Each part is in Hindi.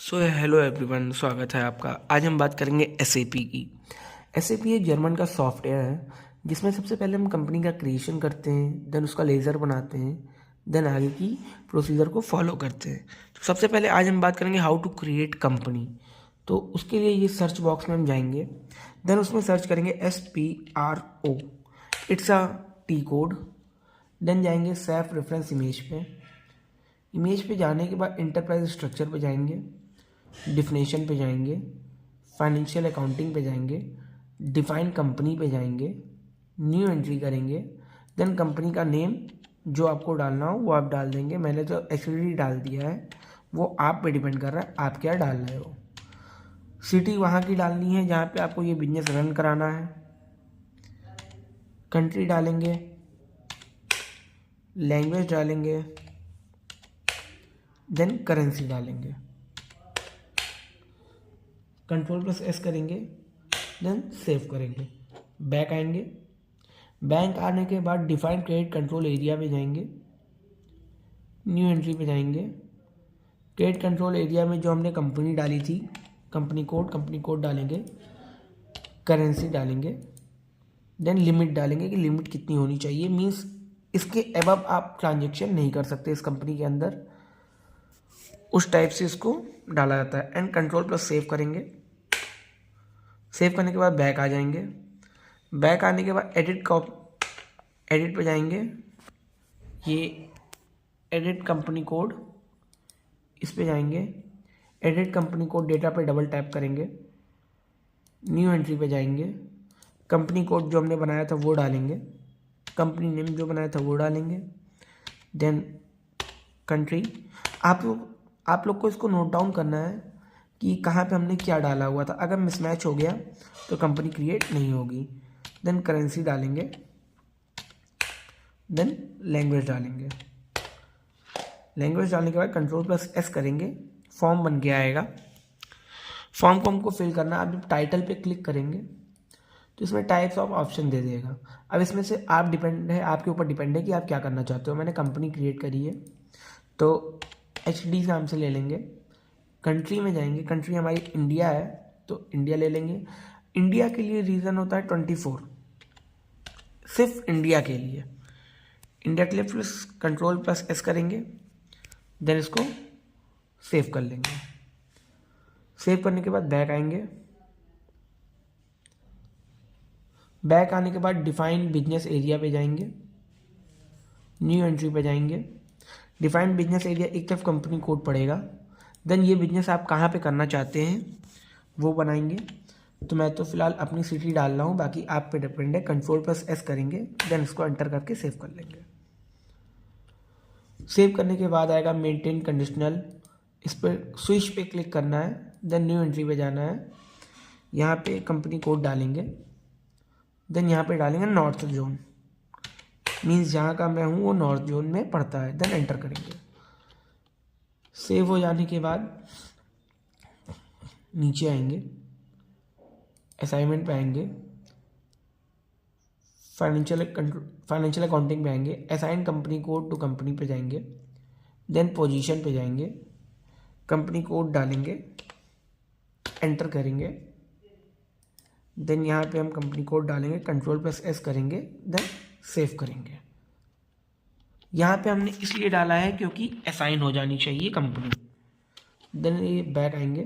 हेलो एवरीवन, स्वागत है आपका। आज हम बात करेंगे एसएपी की। एसएपी एक जर्मन का सॉफ्टवेयर है जिसमें सबसे पहले हम कंपनी का क्रिएशन करते हैं, देन उसका लेज़र बनाते हैं, देन आगे की प्रोसीजर को फॉलो करते हैं। तो सबसे पहले आज हम बात करेंगे हाउ टू क्रिएट कंपनी। तो उसके लिए ये सर्च बॉक्स में हम जाएंगे, देन उसमें सर्च करेंगे SPRO, it's a T code. Then जाएंगे सेल्फ रेफरेंस इमेज पे। इमेज पे जाने के बाद इंटरप्राइज स्ट्रक्चर पे जाएंगे, डिफिनेशन पे जाएंगे, फाइनेंशियल अकाउंटिंग पे जाएंगे, डिफाइन कंपनी पे जाएंगे, न्यू एंट्री करेंगे, देन कंपनी का नेम जो आपको डालना हो वो आप डाल देंगे। मैंने तो एक्चुअली डाल दिया है, वो आप पे डिपेंड कर रहा है आप क्या डाल रहे हो। सिटी वहाँ की डालनी है जहाँ पे आपको ये बिजनेस रन कराना है। कंट्री डालेंगे, लैंग्वेज डालेंगे, देन करेंसी डालेंगे, Ctrl+S करेंगे, देन सेव करेंगे, बैक आएंगे। बैंक आने के बाद डिफाइन क्रेडिट कंट्रोल एरिया पे जाएंगे, न्यू एंट्री पे जाएंगे। क्रेडिट कंट्रोल एरिया में जो हमने कंपनी डाली थी, कंपनी कोड डालेंगे, करेंसी डालेंगे, देन लिमिट डालेंगे कि लिमिट कितनी होनी चाहिए। मीन्स इसके अबव आप ट्रांजेक्शन नहीं कर सकते इस कंपनी के अंदर, उस टाइप से इसको डाला जाता है। एंड Ctrl+सेव करेंगे। सेव करने के बाद बैक आ जाएंगे। बैक आने के बाद एडिट पे जाएंगे, ये एडिट कंपनी कोड, इस पे जाएंगे। एडिट कंपनी कोड डेटा पे डबल टैप करेंगे, न्यू एंट्री पे जाएंगे। कंपनी कोड जो हमने बनाया था वो डालेंगे, कंपनी नेम जो बनाया था वो डालेंगे, देन कंट्री। आप लोग को इसको नोट डाउन करना है कि कहाँ पे हमने क्या डाला हुआ था। अगर मिसमैच हो गया तो कंपनी क्रिएट नहीं होगी। देन करेंसी डालेंगे, देन लैंग्वेज डालेंगे। लैंग्वेज डालने के बाद Ctrl+S करेंगे, फॉर्म बन के आएगा। फॉर्म को हमको फिल करना है। आप जब टाइटल पे क्लिक करेंगे तो इसमें टाइप्स ऑफ ऑप्शन दे देगा। अब इसमें से आपके ऊपर डिपेंड है कि आप क्या करना चाहते हो। मैंने कंपनी क्रिएट करी है तो HD नाम से ले लेंगे। कंट्री में जाएंगे, कंट्री हमारी इंडिया है तो इंडिया ले लेंगे। इंडिया के लिए रीज़न होता है 24, सिर्फ इंडिया के लिए। इंडिया के लिए Ctrl+S करेंगे, देन इसको सेव कर लेंगे। सेव करने के बाद बैक आएंगे। बैक आने के बाद डिफाइन बिजनेस एरिया पे जाएंगे, न्यू एंट्री पे जाएंगे। डिफाइंड बिजनेस एरिया एक तरफ कंपनी कोड पड़ेगा, देन ये बिजनेस आप कहाँ पे करना चाहते हैं वो बनाएंगे। तो मैं तो फिलहाल अपनी सिटी डाल रहा हूँ, बाकी आप पे डिपेंड है। Ctrl+S करेंगे, देन इसको एंटर करके सेव कर लेंगे। सेव करने के बाद आएगा मेंटेन कंडीशनल, इस पर स्विच पे क्लिक करना है, देन न्यू एंट्री पे जाना है। यहाँ पे कंपनी कोड डालेंगे, देन यहाँ पे डालेंगे नॉर्थ जोन, मीन्स जहाँ का मैं हूँ वो नॉर्थ जोन में पड़ता है। देन एंटर करेंगे। सेव हो जाने के बाद नीचे आएंगे, असाइनमेंट पे आएंगे, फाइनेंशियल अकाउंटिंग पे आएंगे, assign company code to company पे जाएंगे, देन पोजीशन पे जाएंगे, कंपनी कोड डालेंगे, एंटर करेंगे। देन यहाँ पे हम कंपनी कोड डालेंगे, Ctrl+S करेंगे, देन सेव करेंगे। यहाँ पे हमने इसलिए डाला है क्योंकि असाइन हो जानी चाहिए कंपनी। देन ये बैक आएंगे।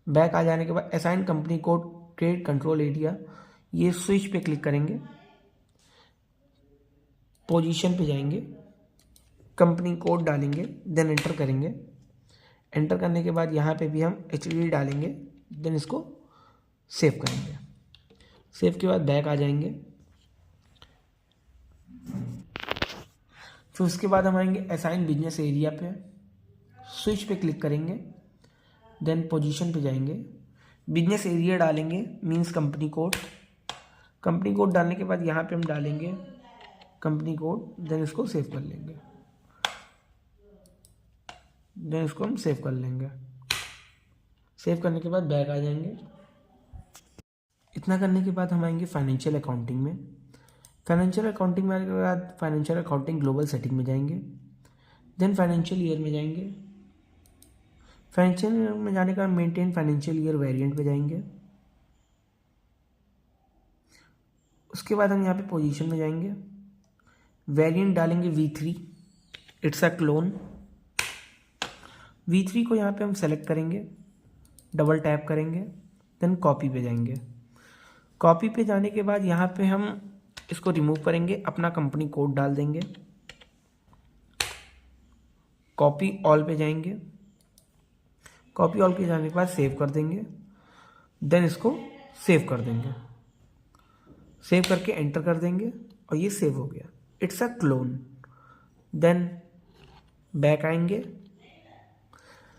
बैक आ जाने के बाद assign company code credit control area, ये स्विच पे क्लिक करेंगे, पोजीशन पे जाएंगे, कंपनी कोड डालेंगे, देन एंटर करेंगे। एंटर करने के बाद यहाँ पे भी हम HD डालेंगे, देन इसको सेव करेंगे। सेव के बाद बैक आ जाएंगे। फिर उसके बाद हम आएंगे असाइन बिजनेस एरिया पे, स्विच पे क्लिक करेंगे, देन पोजीशन पे जाएंगे, बिजनेस एरिया डालेंगे, means company code. Company code डालने के बाद यहाँ पे हम डालेंगे कंपनी कोड, देन इसको सेव कर लेंगे। देन इसको हम सेव कर लेंगे। सेव करने के बाद बैक आ जाएंगे। इतना करने के बाद हम आएंगे फाइनेंशियल अकाउंटिंग में। फाइनेंशियल अकाउंटिंग में आने के बाद फाइनेंशियल अकाउंटिंग ग्लोबल सेटिंग में जाएंगे, देन फाइनेंशियल ईयर में जाएंगे। फाइनेंशियल ईयर में जाने का मेंटेन फाइनेंशियल ईयर वेरिएंट पे जाएंगे। उसके बाद हम यहाँ पे पोजीशन में जाएंगे, वेरिएंट डालेंगे V3, it's a clone. V3 को यहाँ पे हम सेलेक्ट करेंगे, डबल टैप करेंगे, देन कॉपी पे जाएंगे। कॉपी पे जाने के बाद यहाँ पे हम इसको रिमूव करेंगे, अपना कंपनी कोड डाल देंगे, कॉपी ऑल पे जाएंगे। कॉपी ऑल के जाने के बाद सेव कर देंगे, देन इसको सेव कर देंगे। सेव करके एंटर कर देंगे और ये सेव हो गया, it's a clone. Then back आएंगे।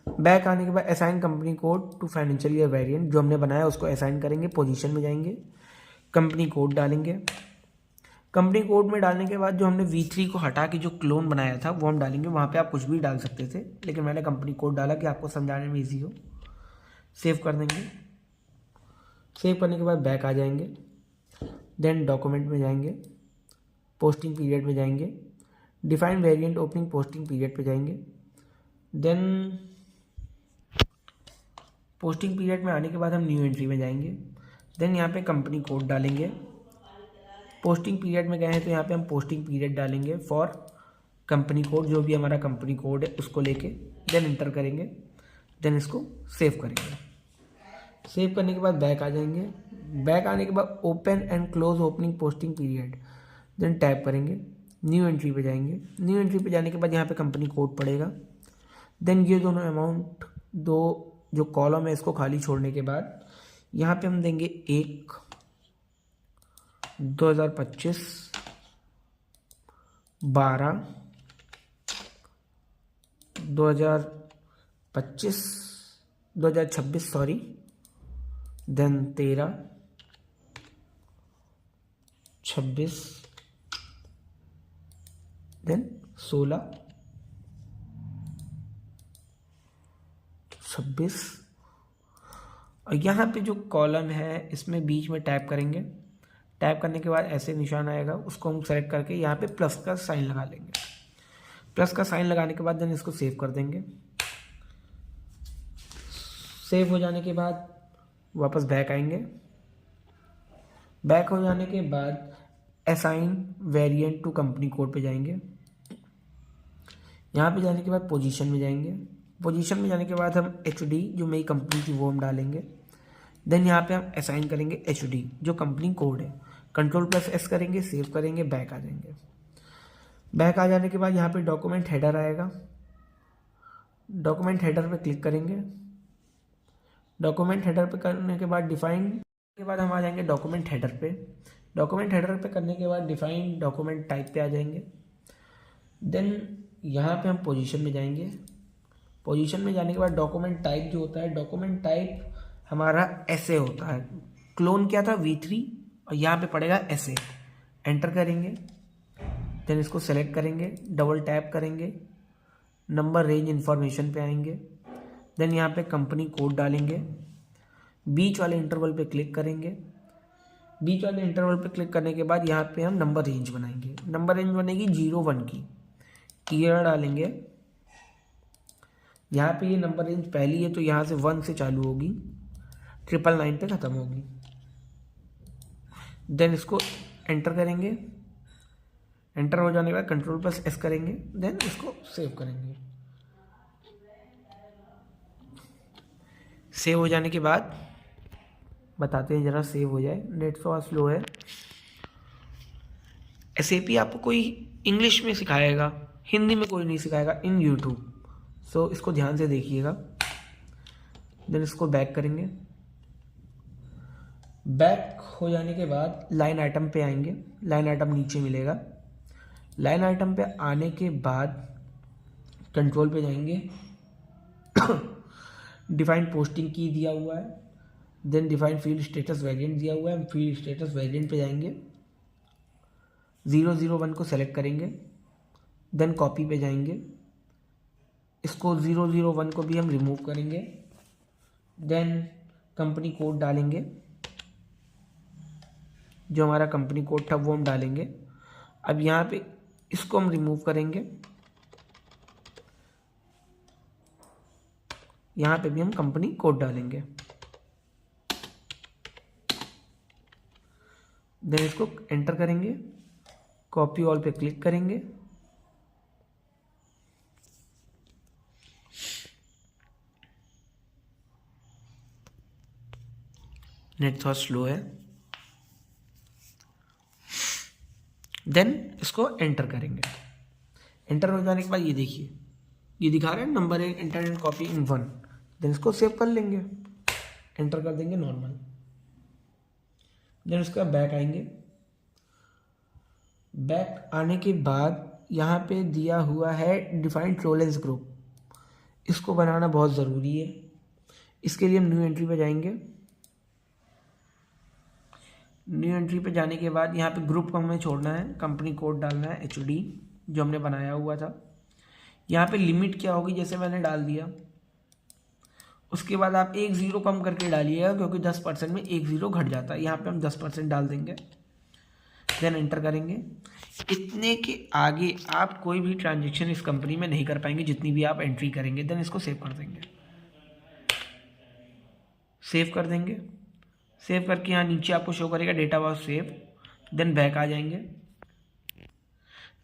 बैक आने के बाद assign company code to financial year variant, जो हमने बनाया उसको असाइन करेंगे। पोजीशन में जाएंगे, कंपनी कोड डालेंगे। कंपनी कोड में डालने के बाद जो हमने V3 को हटा के जो क्लोन बनाया था वो हम डालेंगे। वहाँ पे आप कुछ भी डाल सकते थे, लेकिन मैंने कंपनी कोड डाला कि आपको समझाने में ईजी हो। सेव कर देंगे। सेव करने के बाद बैक आ जाएंगे, देन डॉक्यूमेंट में जाएंगे, पोस्टिंग पीरियड में जाएंगे, define variant opening posting period पे जाएंगे। देन पोस्टिंग पीरियड में आने के बाद हम न्यू एंट्री में जाएंगे। देन यहाँ पे कंपनी कोड डालेंगे। पोस्टिंग पीरियड में गए हैं तो यहाँ पे हम पोस्टिंग पीरियड डालेंगे फॉर कंपनी कोड, जो भी हमारा कंपनी कोड है उसको लेके, देन एंटर करेंगे, देन इसको सेव करेंगे। सेव करने के बाद बैक आ जाएंगे। बैक आने के बाद open and close opening posting period, then tap करेंगे, न्यू एंट्री पे जाएंगे। न्यू एंट्री पे जाने के बाद यहाँ पे कंपनी कोड पड़ेगा। देन ये दोनों अमाउंट, दो जो कॉलम है इसको खाली छोड़ने के बाद यहाँ पे हम देंगे 1/2025, 12, 2026 सॉरी, देन 13, 26, देन 16, 26। और यहाँ पे जो कॉलम है इसमें बीच में टैप करेंगे। टैप करने के बाद ऐसे निशान आएगा, उसको हम सेलेक्ट करके यहाँ पे प्लस का साइन लगा लेंगे। प्लस का साइन लगाने के बाद देन इसको सेव कर देंगे। सेव हो जाने के बाद वापस बैक आएंगे। बैक हो जाने के बाद assign variant to company code पे जाएंगे। यहाँ पे जाने के बाद पोजीशन में जाएंगे। पोजीशन में जाने के बाद हम HD जो मेरी कंपनी थी वो हम डालेंगे। देन यहाँ पे हम असाइन करेंगे HD जो कंपनी कोड है। Ctrl+S करेंगे, सेव करेंगे, बैक आ जाएंगे। बैक आ जाने के बाद यहाँ पे डॉक्यूमेंट हेडर आएगा। डॉक्यूमेंट हेडर पे क्लिक करेंगे। डॉक्यूमेंट हेडर पे करने के बाद डिफाइन के बाद हम आ जाएंगे डॉक्यूमेंट हेडर पे। डॉक्यूमेंट हेडर पे करने के बाद डिफाइन डॉक्यूमेंट टाइप पे आ जाएंगे। देन यहाँ पे हम पोजीशन में जाएंगे। पोजीशन में जाने के बाद डॉक्यूमेंट टाइप जो होता है, डॉक्यूमेंट टाइप हमारा ऐसे होता है। क्लोन क्या था V3 और यहाँ पे पड़ेगा ऐसे। एंटर करेंगे, देन इसको सेलेक्ट करेंगे, डबल टैप करेंगे, नंबर रेंज इंफॉर्मेशन पे आएंगे। देन यहाँ पे कंपनी कोड डालेंगे। बीच वाले इंटरवल पे क्लिक करेंगे। बीच वाले इंटरवल पे क्लिक करने के बाद यहाँ पे हम नंबर रेंज बनाएंगे। नंबर रेंज बनेगी 0-1 की। ईयर डालेंगे। यहाँ पे ये नंबर रेंज पहली है तो यहाँ से 1 से चालू होगी, 999 पे ख़त्म होगी। देन इसको एंटर करेंगे। एंटर हो जाने के बाद Ctrl+S करेंगे, देन इसको सेव करेंगे। सेव हो जाने के बाद बताते हैं, ज़रा सेव हो जाए, नेट थोड़ा स्लो है। SAP आपको कोई इंग्लिश में सिखाएगा, हिंदी में कोई नहीं सिखाएगा इन YouTube, सो इसको ध्यान से देखिएगा। देन इसको बैक करेंगे। बैक हो जाने के बाद लाइन आइटम पे आएंगे। लाइन आइटम नीचे मिलेगा। लाइन आइटम पे आने के बाद कंट्रोल पे जाएंगे। डिफाइन पोस्टिंग की दिया हुआ है। Then define field status variant दिया हुआ है, फील्ड स्टेटस वेरिएंट पे जाएंगे। 001 को सेलेक्ट करेंगे, देन कॉपी पे जाएंगे। इसको 001 को भी हम रिमूव करेंगे। देन कंपनी कोड डालेंगे, जो हमारा कंपनी कोड था वो हम डालेंगे। अब यहाँ पे इसको हम रिमूव करेंगे। यहाँ पे भी हम कंपनी कोड डालेंगे। देन इसको एंटर करेंगे, कॉपी ऑल पे क्लिक करेंगे। नेट थोड़ा स्लो है। देन इसको एंटर करेंगे। एंटर हो जाने के बाद ये देखिए, ये दिखा रहा है number 1 enter and copy in 1। Then इसको सेव कर लेंगे, एंटर कर देंगे नॉर्मल। देन उसके बाद बैक आएंगे। बैक आने के बाद यहाँ पे दिया हुआ है डिफाइंड टॉलरेंस ग्रुप, इसको बनाना बहुत ज़रूरी है। इसके लिए हम न्यू एंट्री पे जाएंगे। न्यू एंट्री पे जाने के बाद यहाँ पे ग्रुप को हमें छोड़ना है, कंपनी कोड डालना है HD जो हमने बनाया हुआ था। यहाँ पे लिमिट क्या होगी, जैसे मैंने डाल दिया, उसके बाद आप 1 0 कम करके डालिएगा क्योंकि 10% में 1 0 घट जाता है। यहाँ पे हम 10% डाल देंगे। देन एंटर करेंगे। इतने के आगे आप कोई भी ट्रांजेक्शन इस कंपनी में नहीं कर पाएंगे जितनी भी आप एंट्री करेंगे। देन इसको सेव कर देंगे। सेव कर देंगे। सेव करके यहाँ नीचे आपको शो करेगा data was save. Then back आ जाएंगे।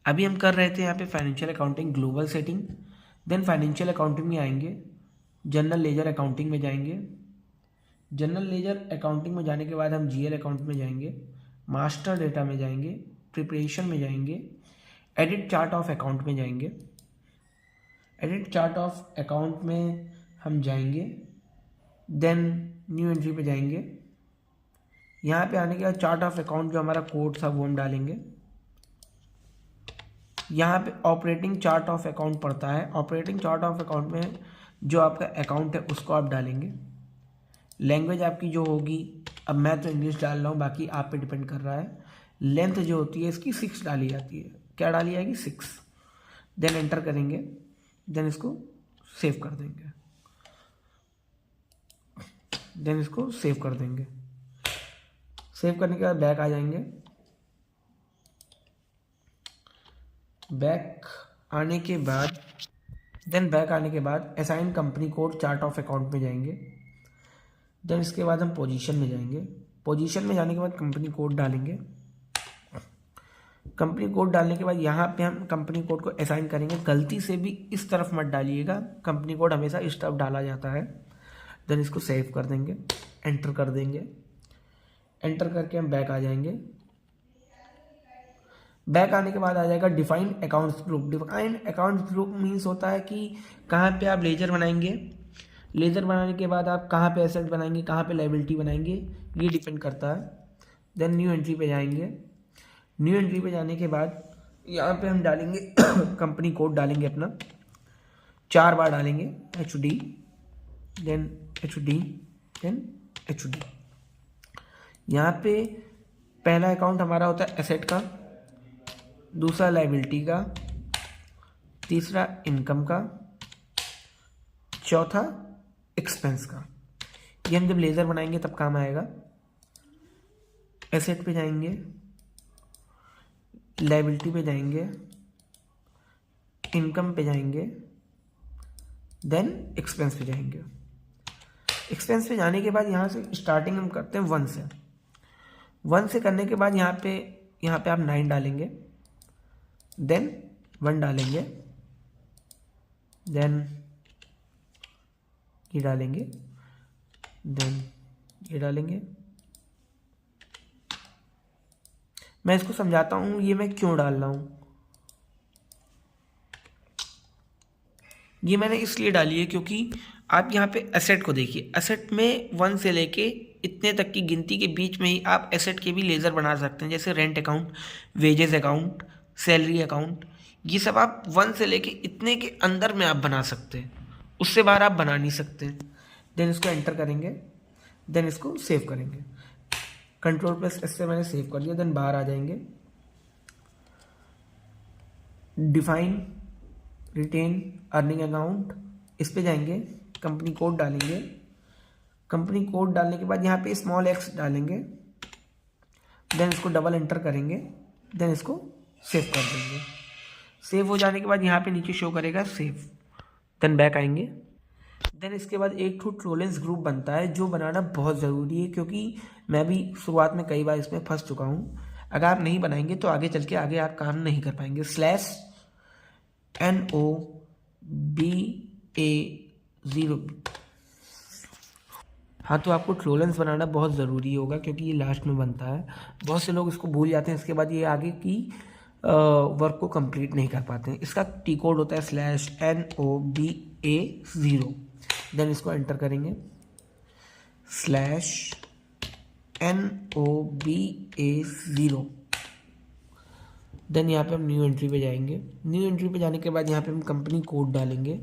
अभी हम कर रहे थे यहाँ पे financial accounting global setting. Then financial accounting में आएंगे, जनरल लेजर अकाउंटिंग में जाएंगे। जनरल लेजर अकाउंटिंग में जाने के बाद हम GL अकाउंट में जाएंगे, मास्टर डेटा में जाएंगे, प्रिपरेशन में जाएंगे, एडिट चार्ट ऑफ अकाउंट में जाएंगे। एडिट चार्ट ऑफ अकाउंट में हम जाएंगे। देन न्यू एंट्री पे जाएंगे। यहाँ पे आने के बाद चार्ट ऑफ अकाउंट जो हमारा कोड था वो हम डालेंगे। यहाँ पे ऑपरेटिंग चार्ट ऑफ अकाउंट पड़ता है। ऑपरेटिंग चार्ट ऑफ अकाउंट में जो आपका अकाउंट है उसको आप डालेंगे। लैंग्वेज आपकी जो होगी, अब मैं तो इंग्लिश डाल रहा हूँ, बाकी आप पे डिपेंड कर रहा है। लेंथ जो होती है इसकी 6 डाली जाती है। क्या डाली जाएगी? 6। देन एंटर करेंगे। देन इसको सेव कर देंगे। देन इसको सेव कर देंगे। सेव करने के बाद बैक आ जाएंगे। बैक आने के बाद assign company code chart of account में जाएंगे। देन इसके बाद हम पोजीशन में जाएंगे। पोजीशन में जाने के बाद कंपनी कोड डालेंगे। कंपनी कोड डालने के बाद यहाँ पे हम कंपनी कोड को असाइन करेंगे। गलती से भी इस तरफ मत डालिएगा, कंपनी कोड हमेशा इस तरफ डाला जाता है। देन इसको सेव कर देंगे, एंटर कर देंगे। एंटर करके हम बैक आ जाएंगे। बैक आने के बाद आ जाएगा defined accounts group. Defined accounts group means होता है कि कहाँ पे आप लेजर बनाएंगे। लेजर बनाने के बाद आप कहाँ पे एसेट बनाएंगे, कहाँ पे लायबिलिटी बनाएंगे, ये डिपेंड करता है। देन न्यू एंट्री पे जाएंगे। न्यू एंट्री पे जाने के बाद यहाँ पे हम डालेंगे कंपनी कोड डालेंगे अपना, 4 बार डालेंगे HD, then HD, then HD। यहाँ पे पहला अकाउंट हमारा होता है एसेट का, दूसरा लायबिलिटी का, तीसरा इनकम का, चौथा एक्सपेंस का। ये हम जब लेजर बनाएंगे तब काम आएगा। एसेट पे जाएंगे, लायबिलिटी पे जाएंगे, इनकम पे जाएंगे, देन एक्सपेंस पे जाएंगे। एक्सपेंस पे जाने के बाद यहाँ से स्टार्टिंग हम करते हैं 1 से। 1 से करने के बाद यहाँ पे आप 9 डालेंगे, देन 1 डालेंगे, देन ये डालेंगे, देन ये डालेंगे। मैं इसको समझाता हूँ ये मैं क्यों डाल रहा हूँ। ये मैंने इसलिए डाली है क्योंकि आप यहाँ पे एसेट को देखिए। एसेट में 1 से लेके इतने तक की गिनती के बीच में ही आप एसेट के भी लेजर बना सकते हैं, जैसे rent account, wages account, salary account. ये सब आप 1 से लेके इतने के अंदर में आप बना सकते हैं, उससे बाहर आप बना नहीं सकते। देन इसको एंटर करेंगे, देन इसको सेव करेंगे। Ctrl+S से मैंने सेव कर दिया। देन बाहर आ जाएंगे, डिफाइन रिटेन अर्निंग अकाउंट, इस पे जाएंगे, कंपनी कोड डालेंगे। कंपनी कोड डालने के बाद यहाँ पे x डालेंगे। देन इसको डबल एंटर करेंगे, देन इसको सेव कर देंगे। सेव हो जाने के बाद यहाँ पे नीचे शो करेगा सेव। देन बैक आएंगे। देन इसके बाद एक ठो ट्रोलेंस ग्रुप बनता है जो बनाना बहुत ज़रूरी है, क्योंकि मैं भी शुरुआत में कई बार इसमें फंस चुका हूँ। अगर आप नहीं बनाएंगे तो आगे चल के आगे आप काम नहीं कर पाएंगे। /NOBA0। हाँ, तो आपको ट्रोलेंस बनाना बहुत ज़रूरी होगा क्योंकि ये लास्ट में बनता है। बहुत से लोग इसको भूल जाते हैं, इसके बाद ये आगे की वर्क को कंप्लीट नहीं कर पाते हैं। इसका टी कोड होता है /NOBA0। देन इसको एंटर करेंगे /NOBA0। देन यहाँ पे हम न्यू एंट्री पे जाएंगे। न्यू एंट्री पे जाने के बाद यहाँ पे हम कंपनी कोड डालेंगे।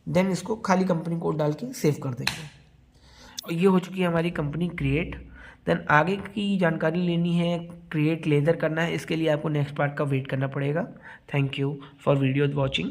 देन इसको खाली कंपनी कोड डाल के सेव कर देंगे और ये हो चुकी है हमारी कंपनी क्रिएट। देन आगे की जानकारी लेनी है, क्रिएट लेज़र करना है, इसके लिए आपको नेक्स्ट पार्ट का वेट करना पड़ेगा। Thank you for video watching.